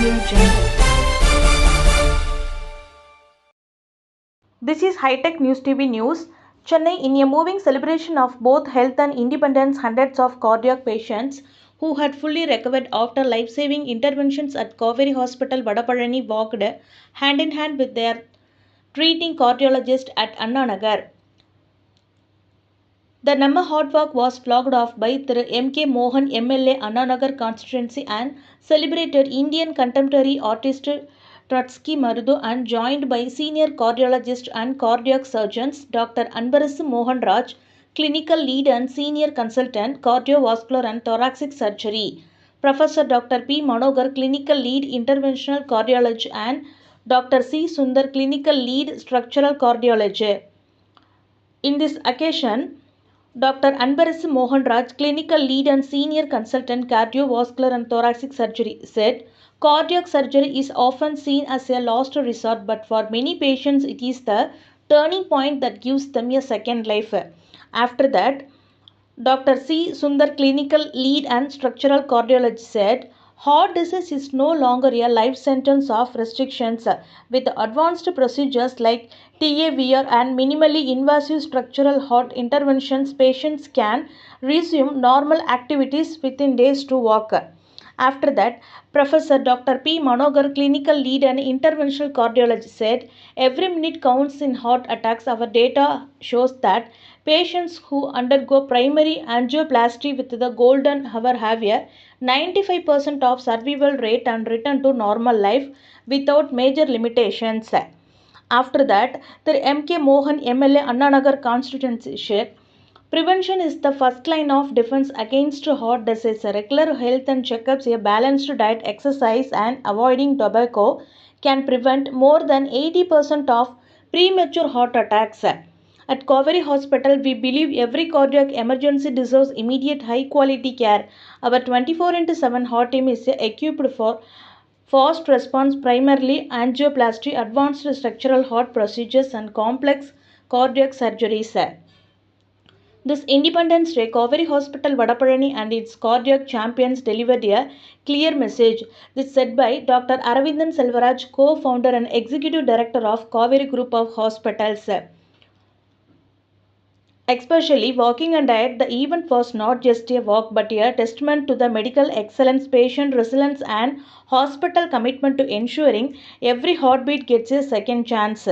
Audio Jungle. This is High-Tech News TV News. Chennai, in a moving celebration of both health and independence, hundreds of cardiac patients who had fully recovered after life-saving interventions at Kaveri Hospital, Vadapalani, walked hand in hand with their treating cardiologist at Anna Nagar. The Namma Hot Walk was flagged off by Thiru M.K. Mohan MLA Annanagar constituency and celebrated Indian contemporary artist Trotsky Marudu and joined by senior cardiologist and cardiac surgeons Dr. Anbarasu Mohan Raj, clinical lead and senior consultant cardiovascular and thoracic surgery, Professor Dr. P. Manogar, clinical lead interventional cardiology, and Dr. C. Sundar, clinical lead structural cardiology. In this occasion, Dr. Anbarasu Mohan Raj, clinical lead and senior consultant cardiovascular and thoracic surgery, said, cardiac surgery is often seen as a last resort, but for many patients it is the turning point that gives them a second life. After that, Dr. C. Sundar, clinical lead and structural cardiologist, said, heart disease is no longer a life sentence of restrictions. With advanced procedures like TAVR and minimally invasive structural heart interventions, patients can resume normal activities within days to walk. After that, Professor Dr. P. Manogar, clinical lead and interventional cardiologist, said, every minute counts in heart attacks. Our data shows that patients who undergo primary angioplasty with the golden hour have a 95% of survival rate and return to normal life without major limitations. After that, the M.K. Mohan MLA Annanagar constituency said, prevention is the first line of defense against heart disease. Regular health and checkups, a balanced diet, exercise, and avoiding tobacco can prevent more than 80% of premature heart attacks. At Kaveri Hospital, we believe every cardiac emergency deserves immediate high-quality care. Our 24/7 heart team is equipped for fast response, primarily angioplasty, advanced structural heart procedures, and complex cardiac surgeries. This Independence Day, Kaveri Hospital Vadapalani and its cardiac champions delivered a clear message. This said by Dr. Aravindan Selvaraj, co-founder and executive director of Kaveri Group of Hospitals. Especially walking and diet, the event was not just a walk but a testament to the medical excellence, patient resilience, and hospital commitment to ensuring every heartbeat gets a second chance.